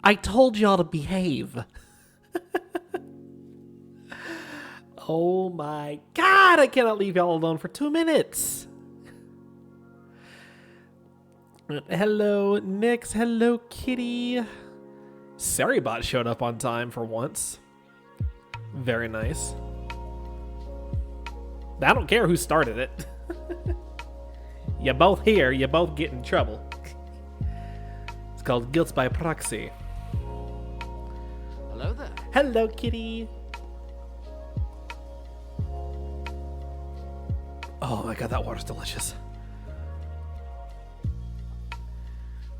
I told y'all to behave. Oh my god, I cannot leave y'all alone for 2 minutes. Hello, Nyx. Hello, Kitty. Saribot showed up on time for once. Very nice. I don't care who started it. You both here, you both get in trouble. It's called guilt by proxy. Hello there. Hello, Kitty. Oh my god, that water's delicious.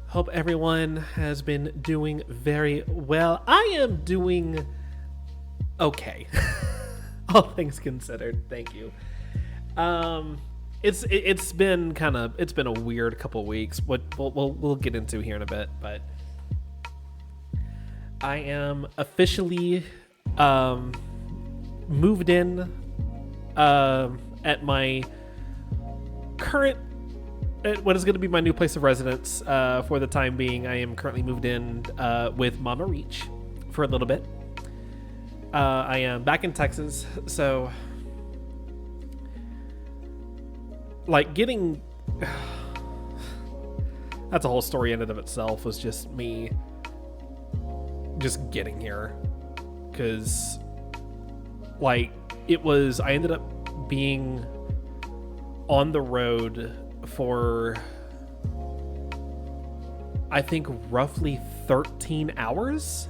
Hope everyone has been doing very well. I am doing okay. All things considered. Thank you. It's been a weird couple weeks. What we'll get into here in a bit, but I am officially moved in at my current, what is going to be my new place of residence for the time being. I am currently moved in with Mama Reach for a little bit. I am back in Texas, so like getting that's a whole story in and of itself. Was just me just getting here, because like I ended up being on the road for I think roughly 13 hours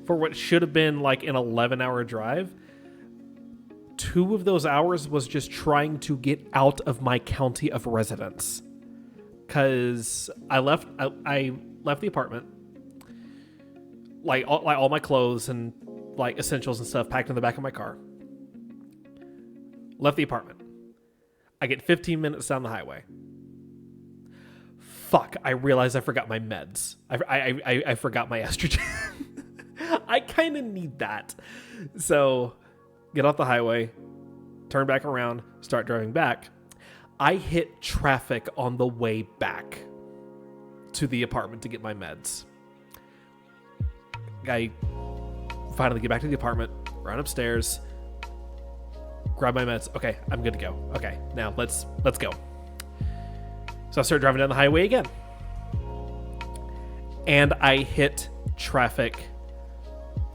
for what should have been like an 11-hour drive. 2 of those hours was just trying to get out of my county of residence, because I left the apartment, like all my clothes and like essentials and stuff packed in the back of my car. Left the apartment. I get 15 minutes down the highway. Fuck, I realized I forgot my meds. I forgot my estrogen. I kind of need that. So, get off the highway, turn back around, start driving back. I hit traffic on the way back to the apartment to get my meds. I finally get back to the apartment, run upstairs, grab my meds. Okay, I'm good to go. Okay, now let's go. So I start driving down the highway again, and I hit traffic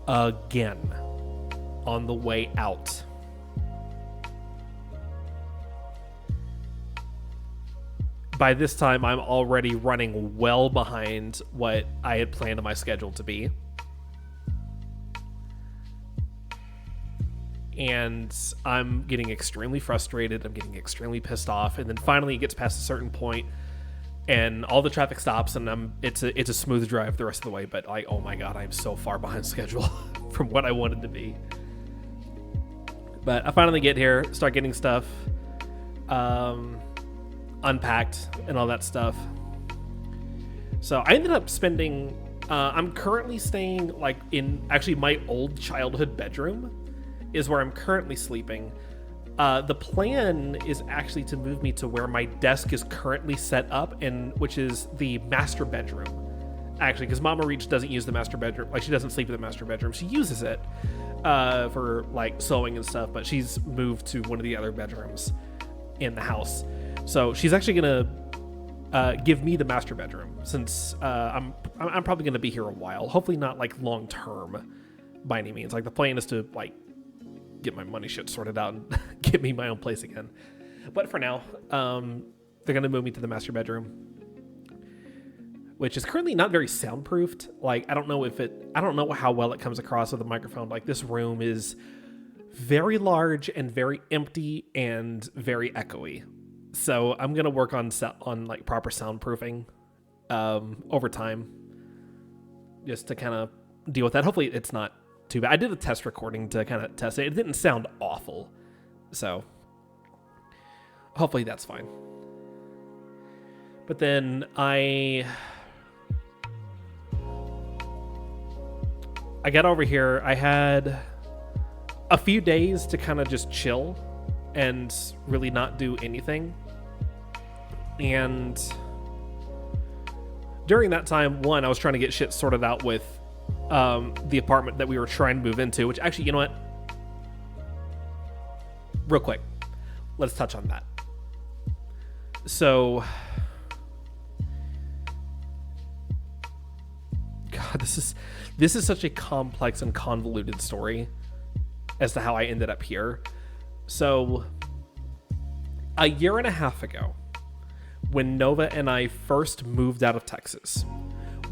again on the way out. By this time, I'm already running well behind what I had planned on my schedule to be. And I'm getting extremely frustrated. I'm getting extremely pissed off. And then finally it gets past a certain point and all the traffic stops, and it's a smooth drive the rest of the way. But like, oh my God, I'm so far behind schedule from what I wanted to be. But I finally get here, start getting stuff unpacked and all that stuff. So I ended up spending, I'm currently staying like in actually my old childhood bedroom is where I'm currently sleeping. The plan is actually to move me to where my desk is currently set up, and which is the master bedroom. Actually, because Mama Reach doesn't use the master bedroom. Like, she doesn't sleep in the master bedroom. She uses it for like sewing and stuff, but she's moved to one of the other bedrooms in the house. So she's actually gonna give me the master bedroom, since I'm probably gonna be here a while. Hopefully not like long term by any means. Like, the plan is to like get my money shit sorted out and get me my own place again. But for now, they're gonna move me to the master bedroom, which is currently not very soundproofed. Like, I don't know how well it comes across with the microphone. Like, this room is very large and very empty and very echoey. So I'm gonna work on like proper soundproofing over time, just to kind of deal with that. Hopefully it's not too bad. I did a test recording to kind of test it. It didn't sound awful, so hopefully that's fine. But then I got over here. I had a few days to kind of just chill and really not do anything. And during that time, one, I was trying to get shit sorted out with the apartment that we were trying to move into, which actually, you know what? Real quick, let's touch on that. So, God, this is such a complex and convoluted story as to how I ended up here. So, a year and a half ago, when Nova and I first moved out of Texas,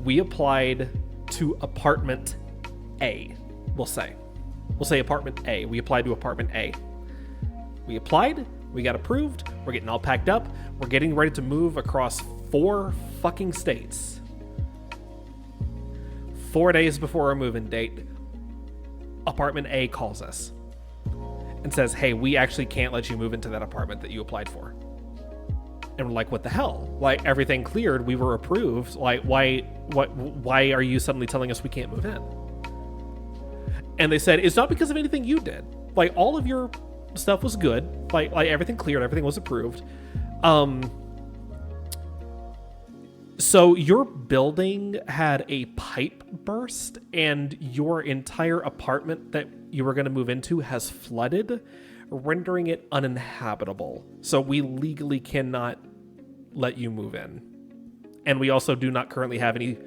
we applied to apartment A. We'll say apartment A. We applied to apartment A. We applied, we got approved, we're getting all packed up, we're getting ready to move across 4 fucking states. 4 days before our move-in date, apartment A calls us and says, hey, we actually can't let you move into that apartment that you applied for. And we're like, what the hell? Like, everything cleared, we were approved. Like, why are you suddenly telling us we can't move in? And they said, it's not because of anything you did. Like, all of your stuff was good. Like everything cleared, everything was approved. So your building had a pipe burst, and your entire apartment that you were going to move into has flooded, rendering it uninhabitable. So we legally cannot let you move in. And we also do not currently have any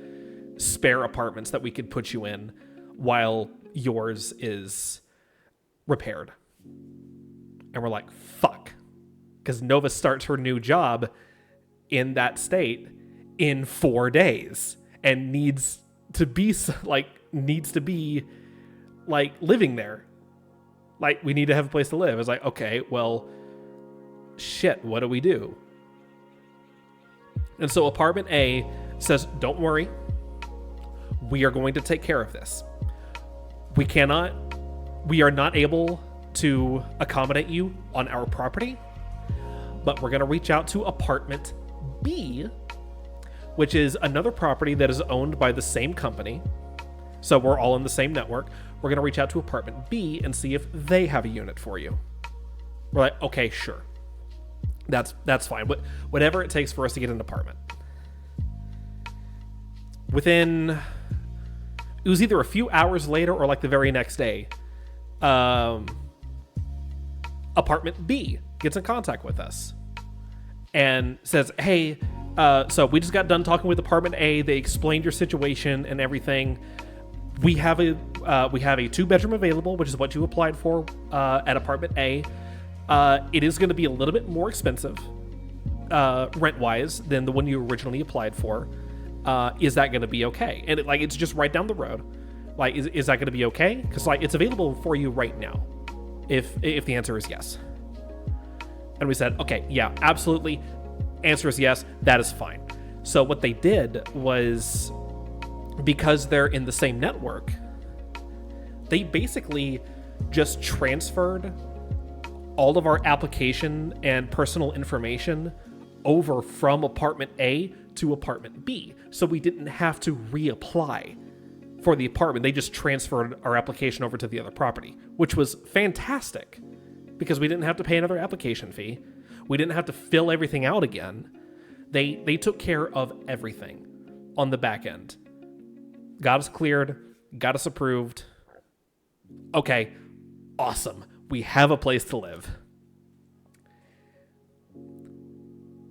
spare apartments that we could put you in while yours is repaired. And we're like, fuck. Because Nova starts her new job in that state in 4 days and needs to be living there. Like, we need to have a place to live. It's like, okay, well, shit, what do we do? And so apartment A says, don't worry, we are going to take care of this. We are not able to accommodate you on our property, but we're going to reach out to apartment B, which is another property that is owned by the same company. So we're all in the same network. We're going to reach out to apartment B and see if they have a unit for you. We're like, okay, sure. That's fine. But whatever it takes for us to get an apartment. It was either a few hours later or like the very next day, apartment B gets in contact with us and says, hey, so we just got done talking with apartment A. They explained your situation and everything. We have a 2-bedroom available, which is what you applied for at apartment A. It is going to be a little bit more expensive rent-wise than the one you originally applied for. Is that going to be okay? And it's just right down the road. Like, is that going to be okay? Because it's available for you right now, if the answer is yes. And we said, okay, yeah, absolutely. Answer is yes. That is fine. So what they did was, because they're in the same network, they basically just transferred all of our application and personal information over from apartment A to apartment B. So we didn't have to reapply for the apartment. They just transferred our application over to the other property, which was fantastic because we didn't have to pay another application fee. We didn't have to fill everything out again. They took care of everything on the back end. Got us cleared, got us approved. Okay, awesome. We have a place to live.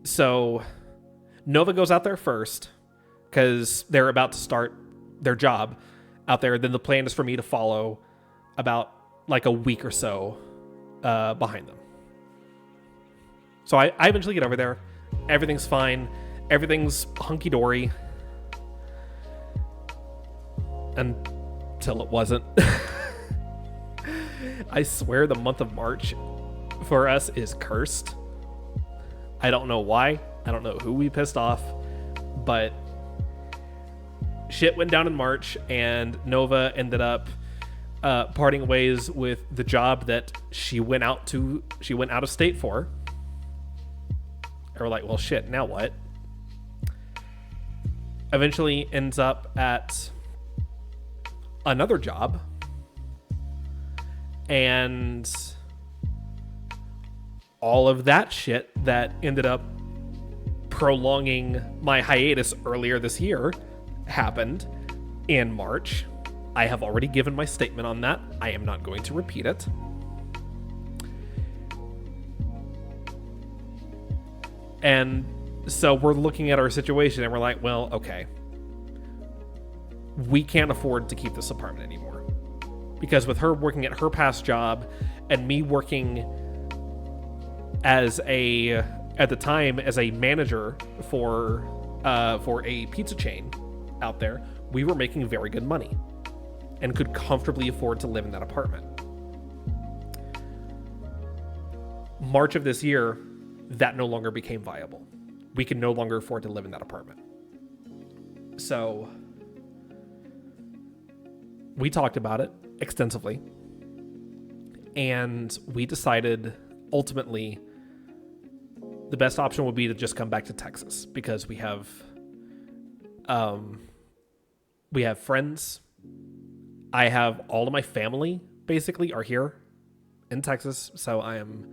So Nova goes out there first because they're about to start their job out there. Then the plan is for me to follow about like a week or so behind them. So I eventually get over there. Everything's fine. Everything's hunky-dory. Until it wasn't. I swear the month of March for us is cursed. I don't know why. I don't know who we pissed off. But shit went down in March, and Nova ended up parting ways with the job that she went out of state for. And we're like, well, shit, now what? Eventually ends up at another job, and all of that shit that ended up prolonging my hiatus earlier this year happened in March. I have already given my statement on that. I am not going to repeat it. And so we're looking at our situation and we're like, well, okay. We can't afford to keep this apartment anymore. Because with her working at her past job and me working at the time as a manager for a pizza chain out there, we were making very good money and could comfortably afford to live in that apartment. March of this year, that no longer became viable. We could no longer afford to live in that apartment. So we talked about it extensively, and we decided ultimately the best option would be to just come back to Texas, because we have friends. I have all of my family basically are here in Texas, so I am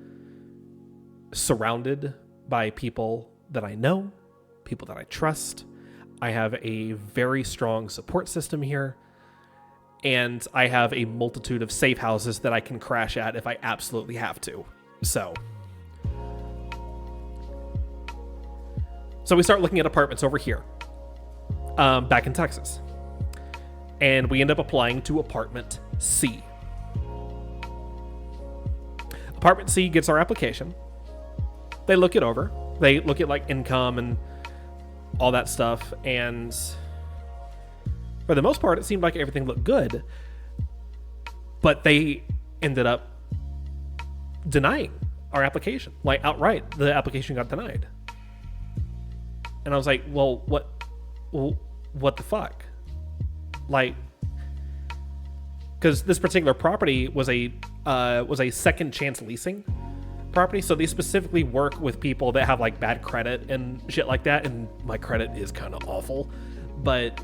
surrounded by people that I know, people that I trust. I have a very strong support system here, and I have a multitude of safe houses that I can crash at if I absolutely have to. So we start looking at apartments over here, back in Texas. And we end up applying to Apartment C. Apartment C gets our application. They look it over. They look at like income and all that stuff. And for the most part, it seemed like everything looked good. But they ended up denying our application, like outright. The application got denied. And I was like, well, what the fuck? Like, because this particular property was a second chance leasing property, so they specifically work with people that have like bad credit and shit like that. And my credit is kind of awful, but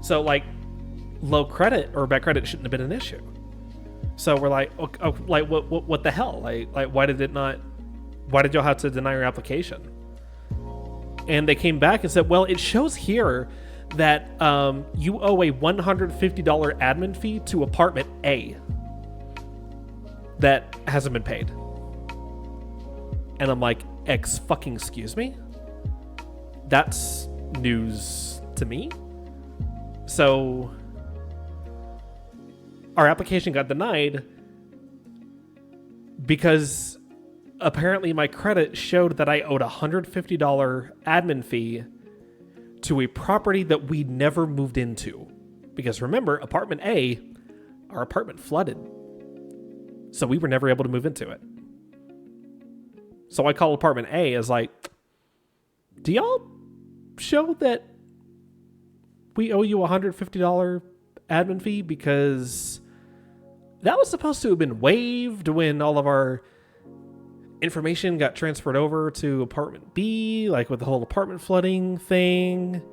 so like low credit or bad credit shouldn't have been an issue. So we're like, okay, like what the hell? Like why did y'all have to deny your application? And they came back and said, well, it shows here that you owe a $150 admin fee to Apartment A that hasn't been paid. And I'm like, excuse me? That's news to me. So our application got denied because apparently my credit showed that I owed a $150 admin fee to a property that we never moved into. Because remember, Apartment A, our apartment flooded. So we were never able to move into it. So I call Apartment A as like, do y'all show that we owe you a $150 admin fee? Because that was supposed to have been waived when all of our information got transferred over to Apartment B, like with the whole apartment flooding thing.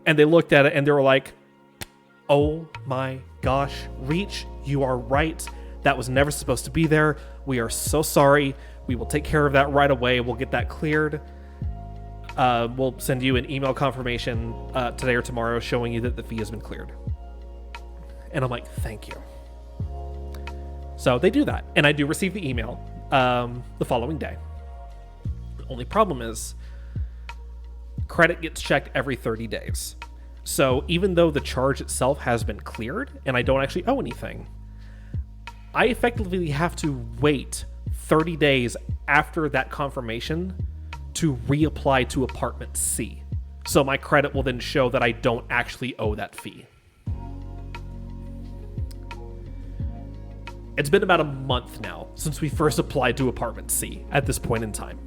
And they looked at it and they were like, oh my gosh, Reach, you are right. That was never supposed to be there. We are so sorry. We will take care of that right away. We'll get that cleared. We'll send you an email confirmation today or tomorrow showing you that the fee has been cleared. And I'm like, thank you. So they do that. And I do receive the email the following day. The only problem is credit gets checked every 30 days. So even though the charge itself has been cleared and I don't actually owe anything, I effectively have to wait 30 days after that confirmation to reapply to Apartment C. So my credit will then show that I don't actually owe that fee. It's been about a month now since we first applied to Apartment C at this point in time.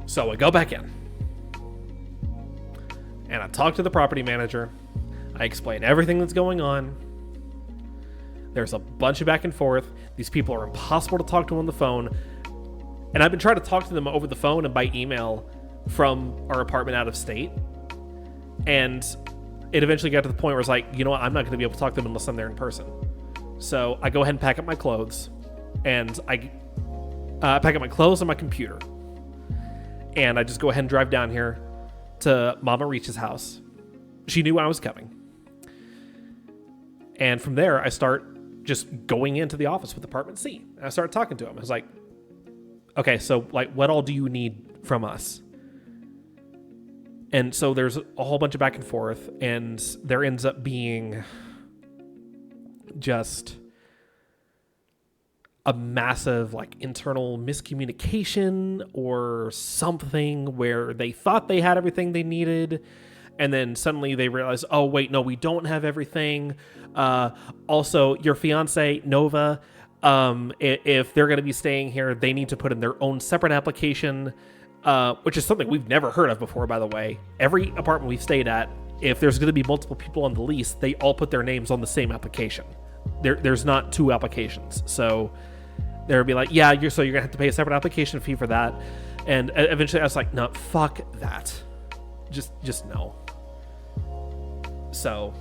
So I go back in and I talk to the property manager. I explain everything that's going on. There's a bunch of back and forth. These people are impossible to talk to on the phone. And I've been trying to talk to them over the phone and by email from our apartment out of state. And it eventually got to the point where it's like, you know what, I'm not going to be able to talk to them unless I'm there in person. So I go ahead and pack up my clothes, and I pack up my clothes and my computer, and I just go ahead and drive down here to Mama Reach's house. She knew I was coming. And from there, I start just going into the office with Apartment C. And I started talking to him. I was like, okay, so like, what all do you need from us? And so there's a whole bunch of back and forth, and there ends up being just a massive like internal miscommunication or something where they thought they had everything they needed, and then suddenly they realize, oh wait, no, we don't have everything. Also, your fiance Nova, if they're going to be staying here, they need to put in their own separate application, which is something we've never heard of before, by the way. Every apartment we've stayed at, if there's going to be multiple people on the lease, they all put their names on the same application. There's not two applications. So they'll be like, yeah, you're going to have to pay a separate application fee for that. And eventually I was like, no, fuck that. Just no. So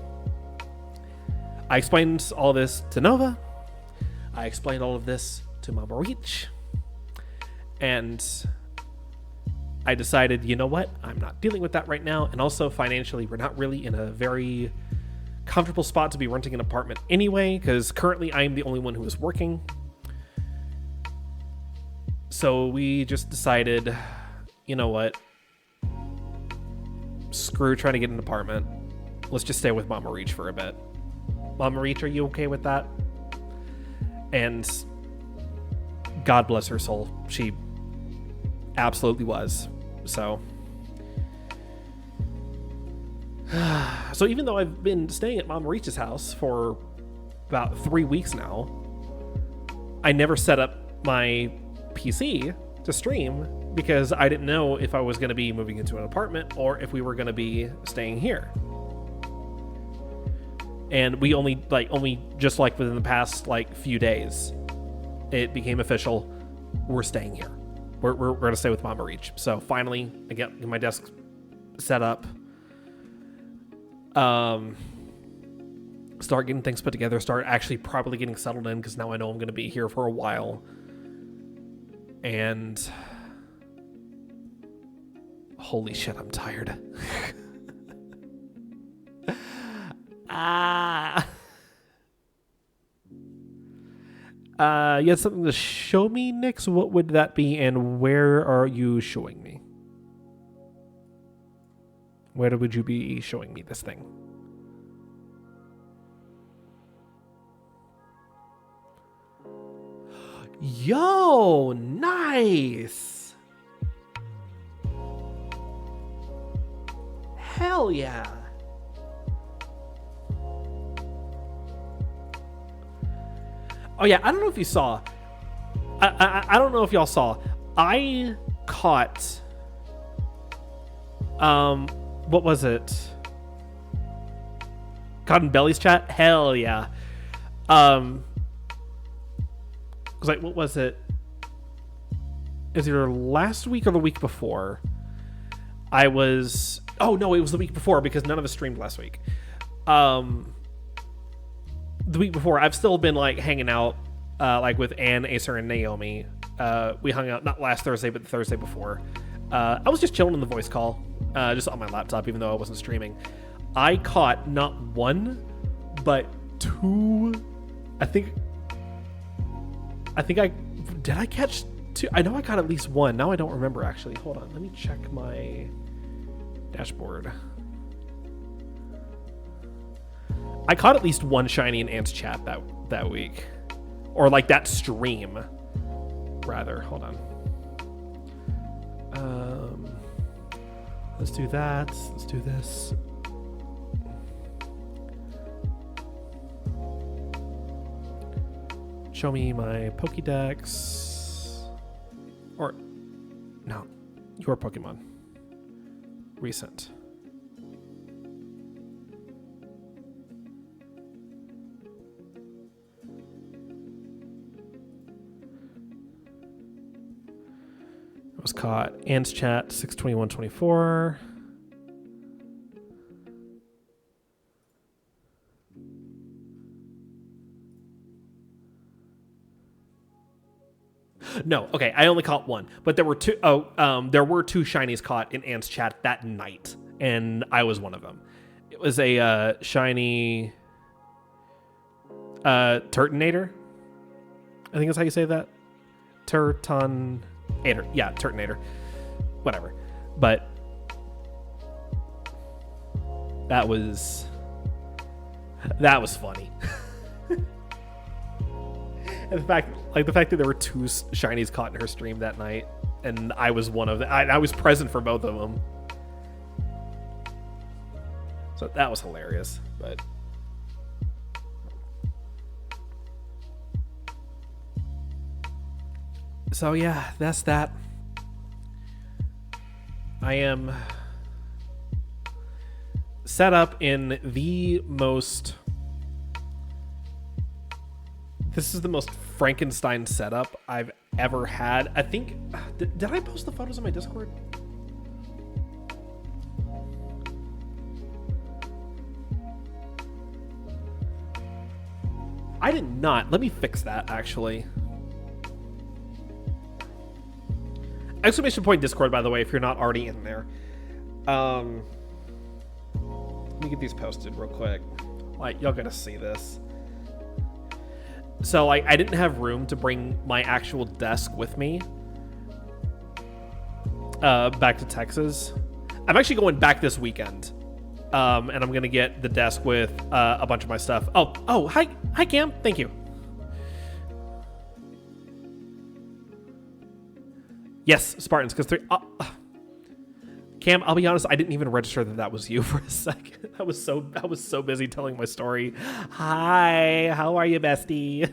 I explained all this to Nova. I explained all of this to Mama Reach. And I decided, you know what? I'm not dealing with that right now. And also financially, we're not really in a very comfortable spot to be renting an apartment anyway, because currently I am the only one who is working. So we just decided, you know what? Screw trying to get an apartment. Let's just stay with Mama Reach for a bit. Mama Reach, are you okay with that? And God bless her soul. She absolutely was. So even though I've been staying at Mama Reach's house for about 3 weeks now, I never set up my PC to stream because I didn't know if I was going to be moving into an apartment or if we were going to be staying here. And we only just like within the past like few days, it became official. We're staying here. We're going to stay with Mama Reach. So finally, I get my desk set up. Start getting things put together. Start actually properly getting settled in because now I know I'm going to be here for a while. And holy shit, I'm tired. You had something to show me, Nix? What would that be, and where are you showing me? Where would you be showing me this thing? Yo, nice! Hell yeah! Oh yeah, I don't know if you saw. I don't know if y'all saw. I caught. What was it? Cotton Belly's chat? Hell yeah. Was like, what was it? It was either last week or the week before. I was. Oh no, it was the week before because none of us streamed last week. The week before, I've still been like hanging out like with Ann, Acer, and Naomi. We hung out not last Thursday, but the Thursday before. I was just chilling in the voice call, just on my laptop, even though I wasn't streaming. I caught not one, but two. I think did I catch two? I know I caught at least one. Now I don't remember actually. Hold on, let me check my dashboard. I caught at least one shiny in Ant's chat that week. Or like that stream, rather. Hold on. Let's do that. Let's do this. Show me my Pokédex. Or, no, your Pokemon. Recent. Was caught. Ant's chat 62124. No, okay, I only caught one, but there were two. There were two shinies caught in Ant's chat that night, and I was one of them. It was a shiny Turtonator. I think that's how you say that. Turtonator. Yeah, Turtonator. Whatever. But that was funny. And the fact that there were two shinies caught in her stream that night, and I was one of them. I was present for both of them. So that was hilarious. But so yeah, that's that. I am set up in the most... This is the most Frankenstein setup I've ever had. I think... Did I post the photos on my Discord? I did not. Let me fix that, actually. Exclamation point Discord, by the way, if you're not already in there. Let me get these posted real quick. Like, y'all gotta see this. So, like, I didn't have room to bring my actual desk with me back to Texas. I'm actually going back this weekend. And I'm gonna get the desk with a bunch of my stuff. Oh, hi Cam, thank you. Yes, Spartans, because Cam, I'll be honest, I didn't even register that was you for a second. I was so busy telling my story. Hi, how are you, bestie?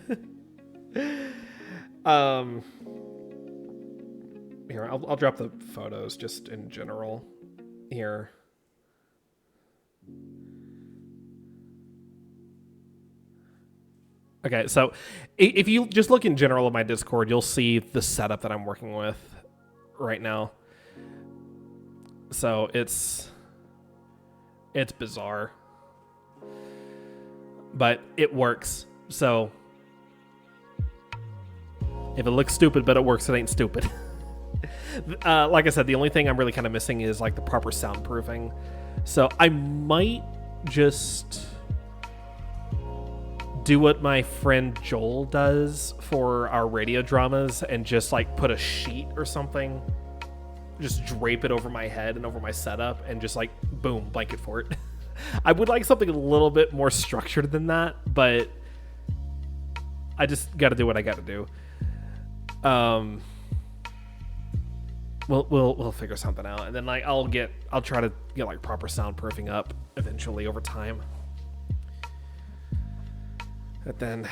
Here, I'll drop the photos just in general here. Okay, so if you just look in general at my Discord, you'll see the setup that I'm working with right now. So it's bizarre, but it works. So if it looks stupid but it works, it ain't stupid. Like I said, the only thing I'm really kind of missing is like the proper soundproofing. So I might just do what my friend Joel does for our radio dramas and just like put a sheet or something, just drape it over my head and over my setup and just like boom, blanket for it. I would like something a little bit more structured than that, but I just got to do what I got to do. We'll figure something out, and then like I'll try to get like proper soundproofing up eventually over time. But then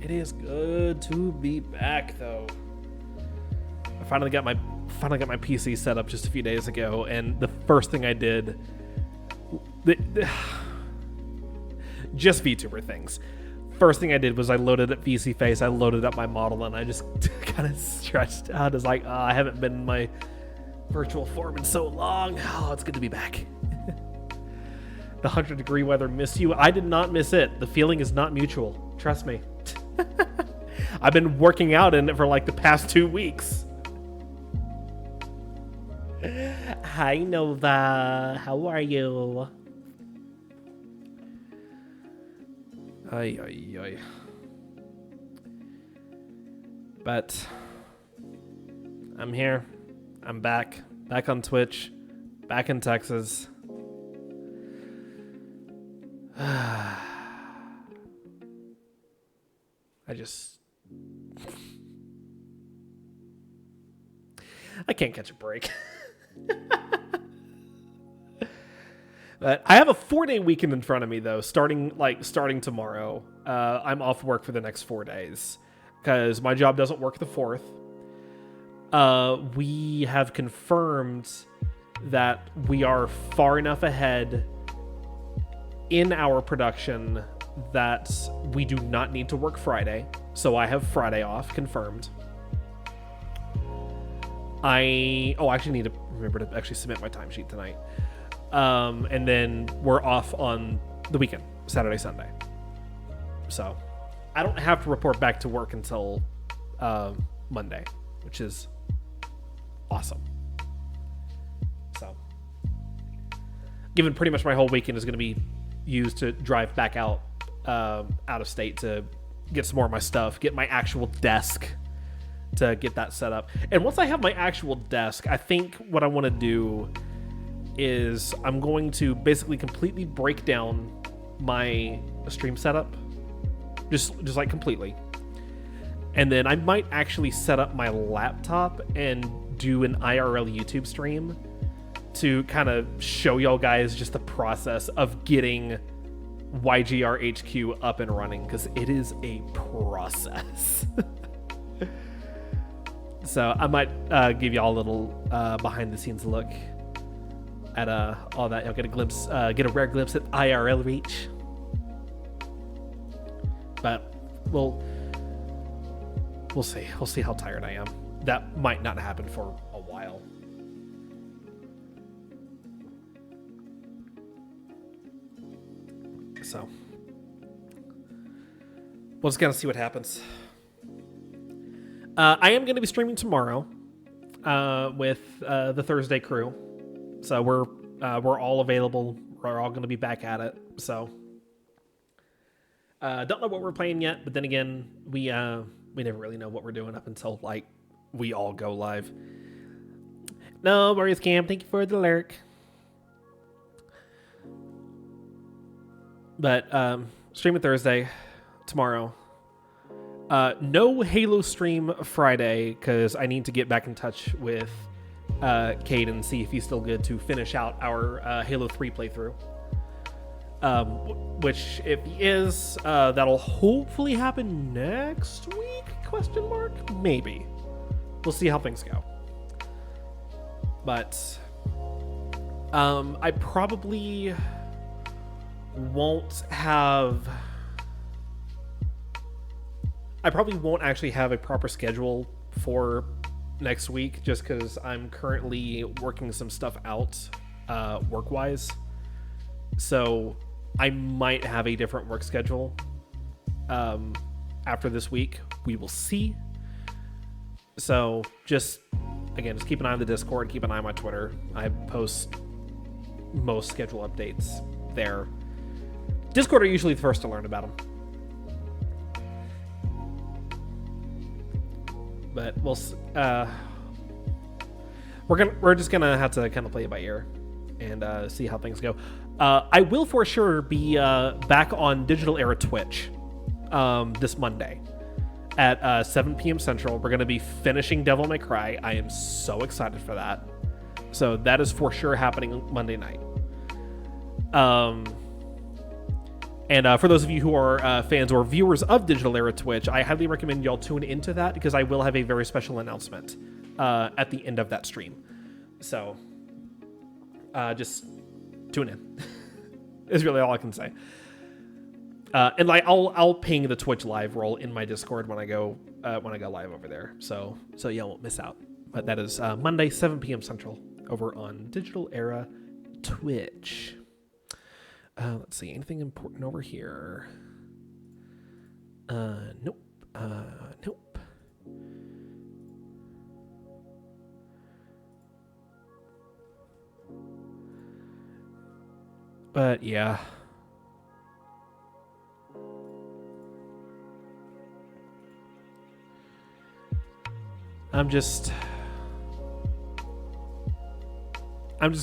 it is good to be back, though. I finally got my PC set up just a few days ago, and the first thing I did, just VTuber things. First thing I did was I loaded up VC Face, I loaded up my model, and I just kind of stretched out. It's like, I haven't been in my virtual form in so long. Oh, it's good to be back. The 100-degree weather missed you. I did not miss it. The feeling is not mutual. Trust me. I've been working out in it for like the past 2 weeks. Hi, Nova. How are you? Ay, ay, ay. But I'm here. I'm back on Twitch, back in Texas. I can't catch a break. But I have a 4-day weekend in front of me, though, starting tomorrow. I'm off work for the next 4 days because my job doesn't work the 4th. We have confirmed that we are far enough ahead in our production that we do not need to work Friday. So I have Friday off, confirmed. I actually need to remember to actually submit my timesheet tonight. And then we're off on the weekend, Saturday, Sunday. So I don't have to report back to work until Monday, which is awesome. So given pretty much my whole weekend is going to be used to drive back out of state to get some more of my stuff, get my actual desk to get that set up. And once I have my actual desk, I think what I want to do is I'm going to basically completely break down my stream setup, just like completely. And then I might actually set up my laptop and do an IRL YouTube stream to kind of show y'all guys just the process of getting YGR HQ up and running, because it is a process. So I might give y'all a little behind the scenes look at all that. You'll get a glimpse, get a rare glimpse at IRL reach. But we'll see. We'll see how tired I am. That might not happen for a while. So we'll just gotta see what happens. I am going to be streaming tomorrow with the Thursday crew. So we're all available. We're all going to be back at it. So don't know what we're playing yet, but then again, we never really know what we're doing up until like we all go live. No worries, Cam. Thank you for the lurk. But streaming Thursday, tomorrow. No Halo stream Friday, because I need to get back in touch with Cade and see if he's still good to finish out our Halo 3 playthrough. Which, if he is, that'll hopefully happen next week? Question mark? Maybe. We'll see how things go. But I probably won't actually have a proper schedule for next week, just because I'm currently working some stuff out work-wise. So I might have a different work schedule after this week. We will see. So just keep an eye on the Discord, keep an eye on my Twitter. I post most schedule updates there. Discord are usually the first to learn about them. But we're just gonna have to kind of play it by ear and see how things go. I will for sure be back on Digital Era Twitch this Monday at 7 p.m. Central. We're gonna be finishing Devil May Cry. I am so excited for that. So that is for sure happening Monday night. And for those of you who are fans or viewers of Digital Era Twitch, I highly recommend y'all tune into that, because I will have a very special announcement at the end of that stream. So just tune in. Is really all I can say. And like I'll ping the Twitch live role in my Discord when I go live over there. So y'all won't miss out. But that is Monday, 7 p.m. Central, over on Digital Era Twitch. Let's see, anything important over here? Nope. Nope. But yeah. I'm just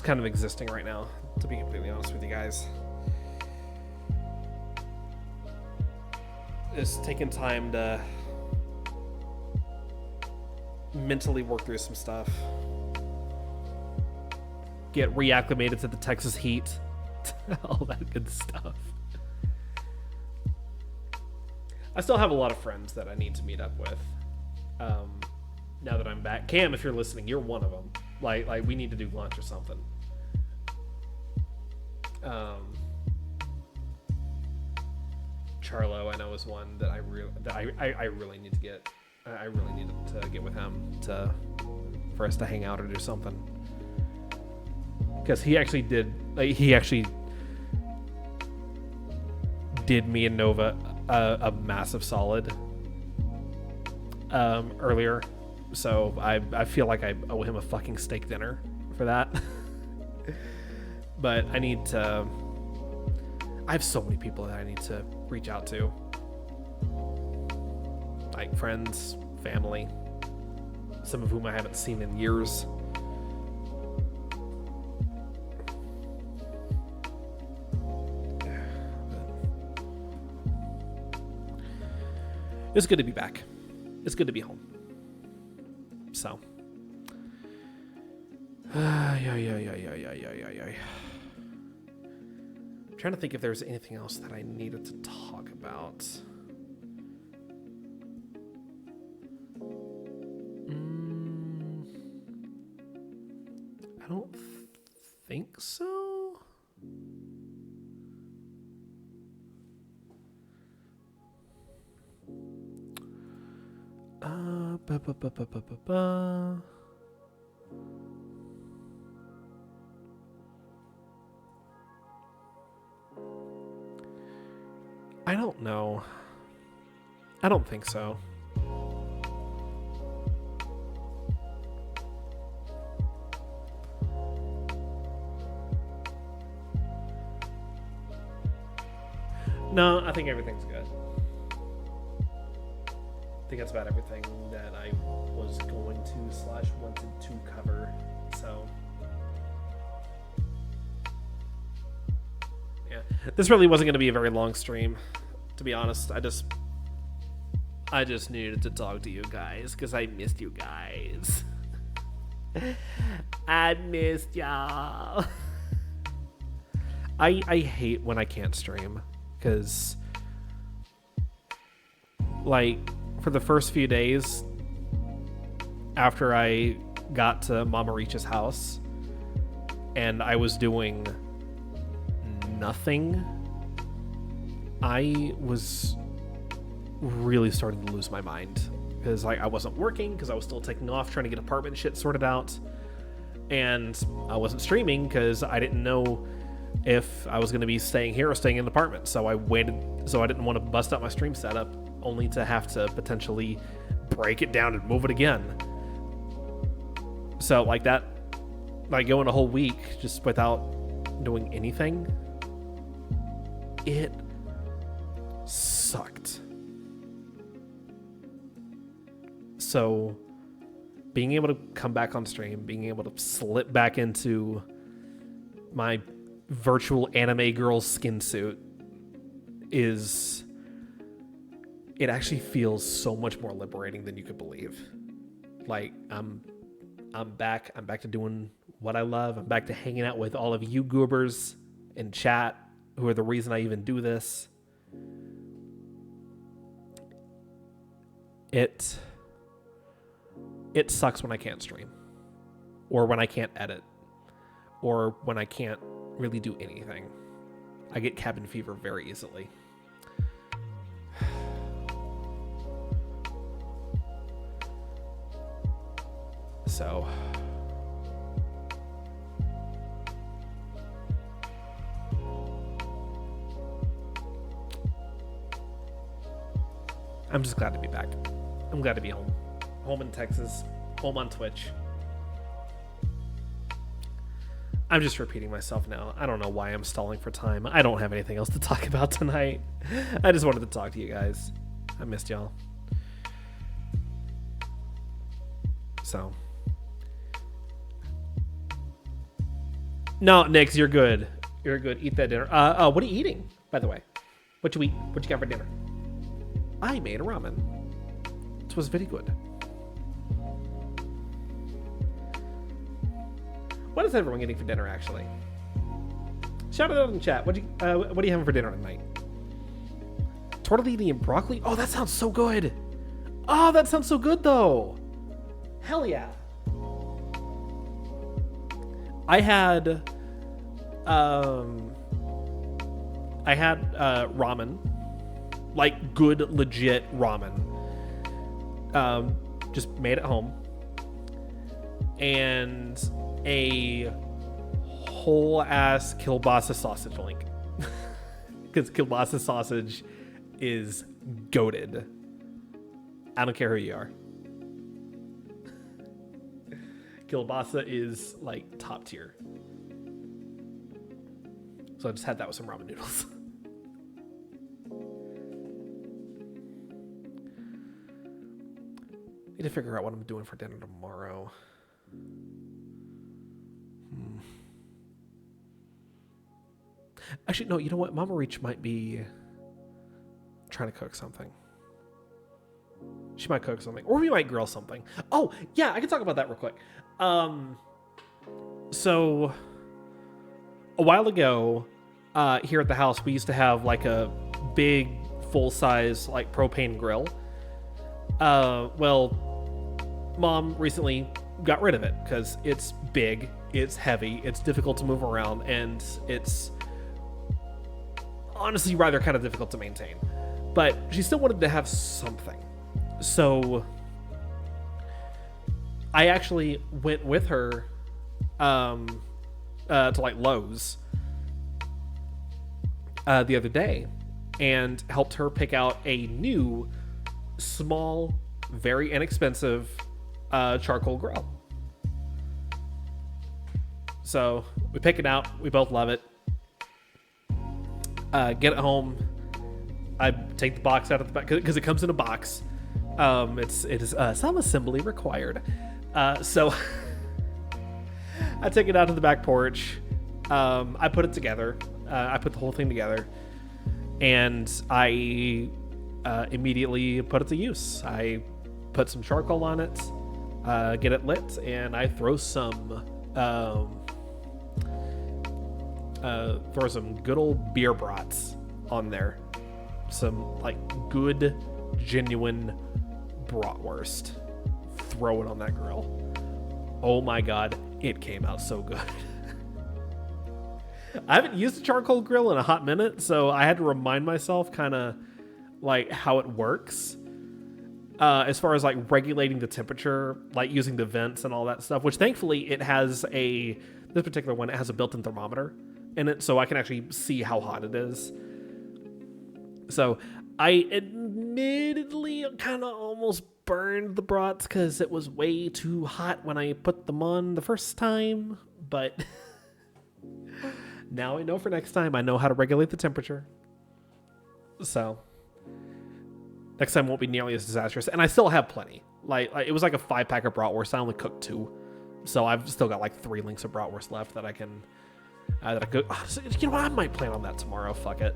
kind of existing right now, to be completely honest with you guys. It's taking time to mentally work through some stuff. Get reacclimated to the Texas heat. All that good stuff. I still have a lot of friends that I need to meet up with. Now that I'm back. Cam, if you're listening, you're one of them. Like we need to do lunch or something. Charlo, I know, is one that I really need to get. I really need to get with him for us to hang out or do something. Because he actually did me and Nova a massive solid earlier. So I feel like I owe him a fucking steak dinner for that. But I need to... I have so many people that I need to reach out to. Like friends, family, some of whom I haven't seen in years. It's good to be back. It's good to be home. So. I'm trying to think if there's anything else that I needed to talk about. I don't think so. I don't know. I don't think so. No, I think everything's good. I think that's about everything that I was going to / wanted to cover. So, yeah, this really wasn't going to be a very long stream, to be honest. I just needed to talk to you guys because I missed you guys. I missed y'all. I hate when I can't stream because, like, for the first few days after I got to Mama Reach's house and I was doing nothing, I was really starting to lose my mind because I wasn't working because I was still taking off trying to get apartment shit sorted out, and I wasn't streaming because I didn't know if I was going to be staying here or staying in an apartment. So I waited, so I didn't want to bust out my stream setup only to have to potentially break it down and move it again. So like that, like going a whole week just without doing anything, it sucked. So being able to come back on stream, being able to slip back into my virtual anime girl skin suit is... it actually feels so much more liberating than you could believe. Like, I'm back. I'm back to doing what I love. I'm back to hanging out with all of you goobers in chat who are the reason I even do this. It sucks when I can't stream, or when I can't edit, or when I can't really do anything. I get cabin fever very easily. So I'm just glad to be back. I'm glad to be home. Home in Texas, home on Twitch. I'm just repeating myself now. I don't know why I'm stalling for time. I don't have anything else to talk about tonight. I just wanted to talk to you guys. I missed y'all. So. No, Nix, you're good. You're good. Eat that dinner. What are you eating, by the way? What you eat? What you got for dinner? I made a ramen. It was very good. What is everyone getting for dinner, actually? Shout it out in the chat. What are you having for dinner tonight? Tortellini and broccoli? Oh, that sounds so good. Oh, that sounds so good, though. Hell yeah. I had ramen, like good, legit ramen. Just made at home, and a whole ass kielbasa sausage link. because kielbasa sausage is goated. I don't care who you are. Kielbasa is like top tier. So I just had that with some ramen noodles. Need to figure out what I'm doing for dinner tomorrow. Actually, no, you know what? Mama Reach might be trying to cook something. She might cook something. Or we might grill something. Oh, yeah, I can talk about that real quick. So, a while ago, here at the house, we used to have like a big, full-size, like propane grill. Well, Mom recently got rid of it because it's big, it's heavy, it's difficult to move around, and it's honestly rather kind of difficult to maintain. But she still wanted to have something. So I actually went with her to like Lowe's the other day and helped her pick out a new, small, very inexpensive charcoal grill. So we pick it out. We both love it. Get it home. I take the box out of the back because it comes in a box. It is some assembly required. So I take it out to the back porch. I put it together. I put the whole thing together, and I immediately put it to use. I put some charcoal on it, get it lit, and I throw some good old beer brats on there. Some like good, genuine bratwurst. Throw it on that grill. Oh my god, it came out so good. I haven't used a charcoal grill in a hot minute, so I had to remind myself kind of like how it works. As far as like regulating the temperature, like using the vents and all that stuff, which thankfully it has this particular one, it has a built-in thermometer in it, so I can actually see how hot it is. So I admittedly kind of almost burned the brats because it was way too hot when I put them on the first time, but now I know for next time. I know how to regulate the temperature. So next time won't be nearly as disastrous, and I still have plenty. Like it was like a 5-pack of bratwurst. I only cooked 2, so I've still got like 3 links of bratwurst left that I can so, you know what? I might plan on that tomorrow. Fuck it.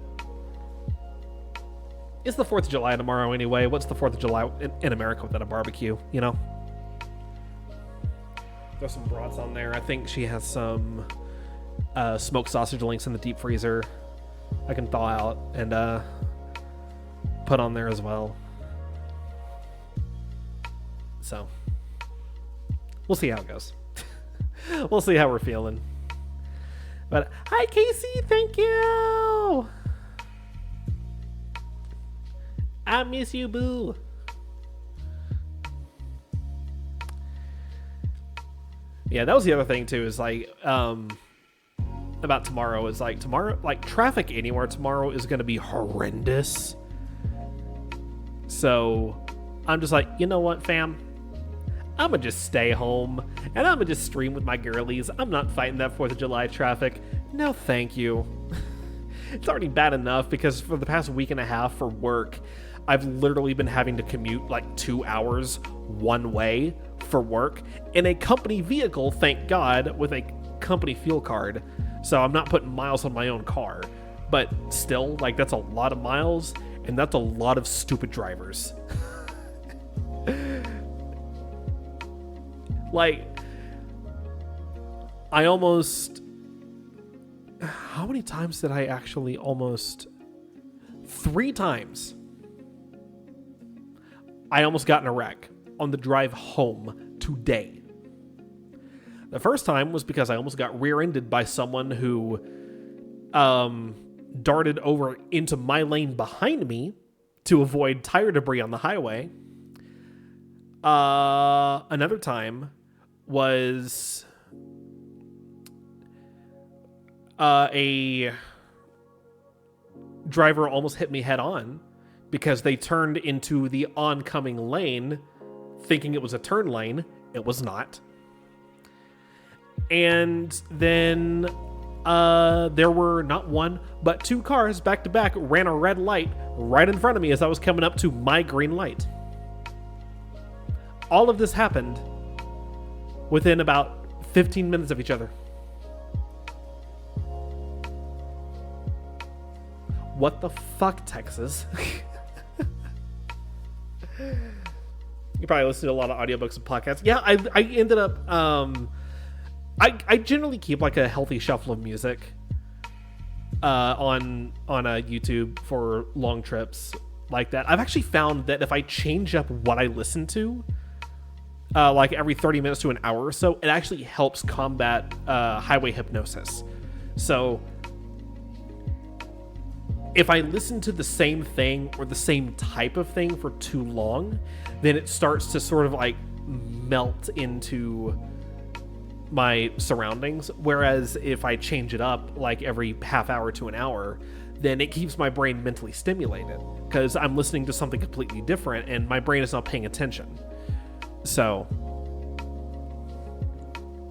It's the 4th of July tomorrow anyway. What's the 4th of July in America without a barbecue, you know? There's some brats on there. I think she has some smoked sausage links in the deep freezer I can thaw out and put on there as well. So we'll see how it goes. We'll see how we're feeling. But hi Casey, thank you. I miss you, boo. Yeah, that was the other thing too, is like about tomorrow, is like tomorrow, like traffic anywhere tomorrow is gonna be horrendous. So I'm just like, you know what, fam? I'm gonna just stay home and I'm gonna just stream with my girlies. I'm not fighting that 4th of July traffic. No, thank you. It's already bad enough because for the past week and a half for work, I've literally been having to commute like 2 hours one way for work in a company vehicle, thank God, with a company fuel card. So I'm not putting miles on my own car, but still, like, that's a lot of miles and that's a lot of stupid drivers. Like, I almost... How many times did I actually almost... 3 times. I almost got in a wreck on the drive home today. The first time was because I almost got rear-ended by someone who darted over into my lane behind me to avoid tire debris on the highway. Another time was driver almost hit me head on because they turned into the oncoming lane thinking it was a turn lane. It was not. And then there were not one, but 2 cars back to back ran a red light right in front of me as I was coming up to my green light. All of this happened within about 15 minutes of each other. What the fuck, Texas? You probably listen to a lot of audiobooks and podcasts. Yeah, I ended up... I generally keep like a healthy shuffle of music on YouTube for long trips like that. I've actually found that if I change up what I listen to, like every 30 minutes to an hour or so, it actually helps combat highway hypnosis. So if I listen to the same thing or the same type of thing for too long, then it starts to sort of like melt into my surroundings. Whereas if I change it up like every half hour to an hour, then it keeps my brain mentally stimulated because I'm listening to something completely different and my brain is not paying attention. So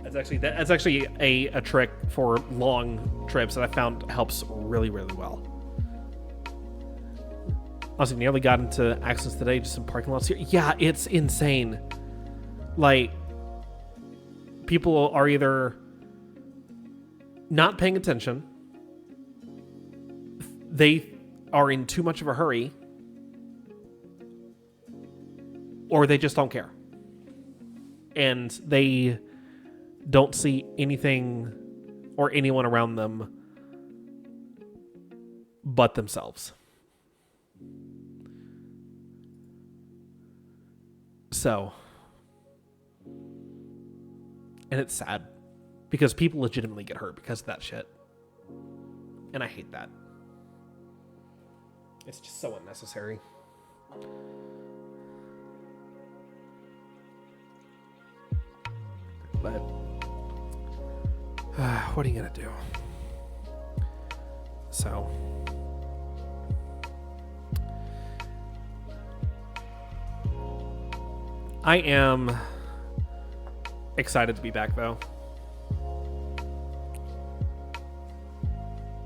that's actually a trick for long trips that I found helps really, really well. Honestly, nearly got into accidents today, just in parking lots here. Yeah, it's insane. Like, people are either not paying attention, they are in too much of a hurry, or they just don't care. And they don't see anything or anyone around them but themselves. So, and it's sad because people legitimately get hurt because of that shit. And I hate that. It's just so unnecessary. But what are you gonna do? So I am excited to be back though.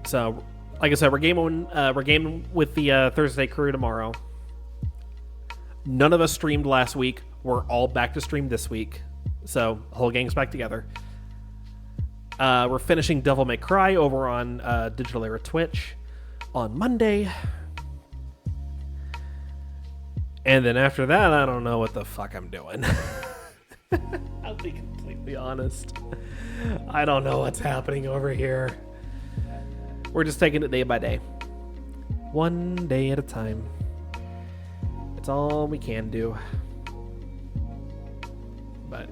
So, like I said, we're gaming with the Thursday crew tomorrow. None of us streamed last week. We're all back to stream this week. So, the whole gang's back together. We're finishing Devil May Cry over on Digital Era Twitch on Monday. And then after that, I don't know what the fuck I'm doing. I'll be completely honest. I don't know what's happening over here. We're just taking it day by day. One day at a time. It's all we can do. But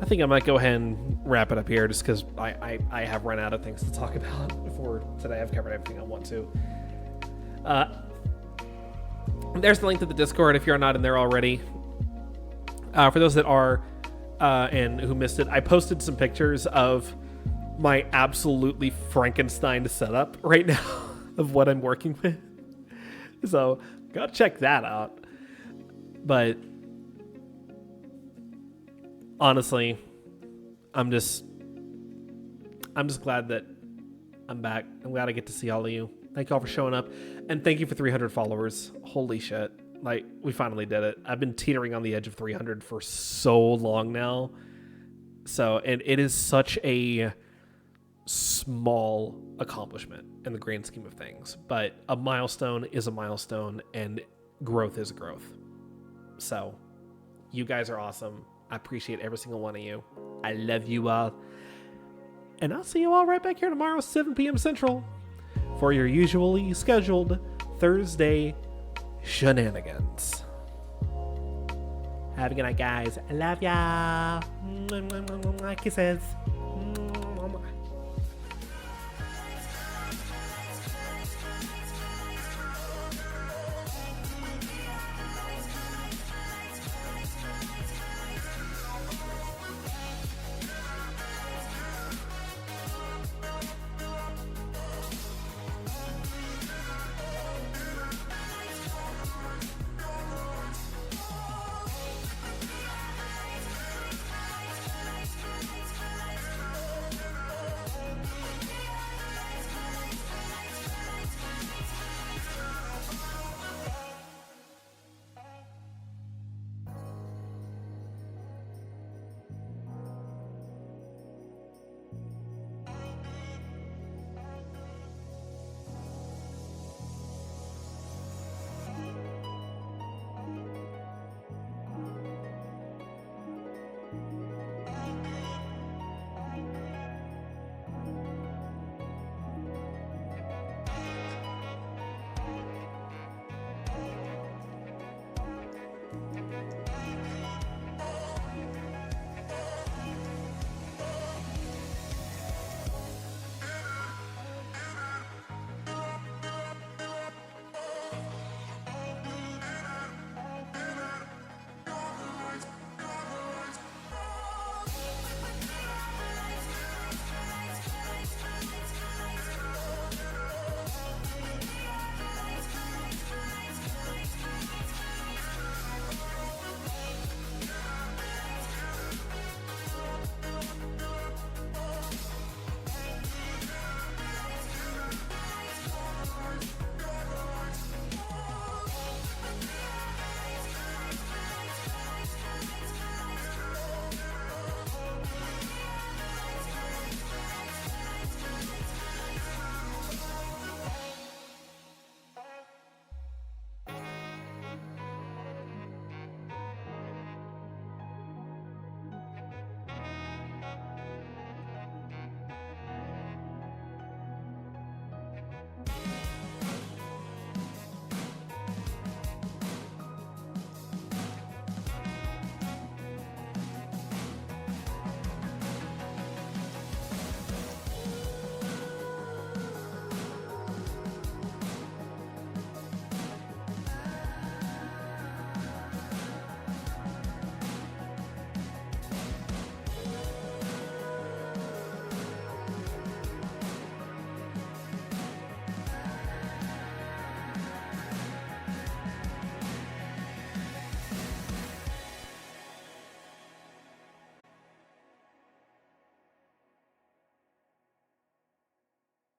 I think I might go ahead and wrap it up here just because I have run out of things to talk about for today. I've covered everything I want to. There's the link to the Discord if you're not in there already. For those that are and who missed it, I posted some pictures of my absolutely Frankenstein setup right now of what I'm working with. So go check that out. But honestly, I'm just glad that I'm back. I'm glad I get to see all of you. Thank you all for showing up. And thank you for 300 followers. Holy shit. Like, we finally did it. I've been teetering on the edge of 300 for so long now. So, and it is such a small accomplishment in the grand scheme of things. But a milestone is a milestone, and growth is growth. So, you guys are awesome. I appreciate every single one of you. I love you all. And I'll see you all right back here tomorrow, 7 p.m. Central, for your usually scheduled Thursday shenanigans. Have a good night, guys. I love ya. Kisses.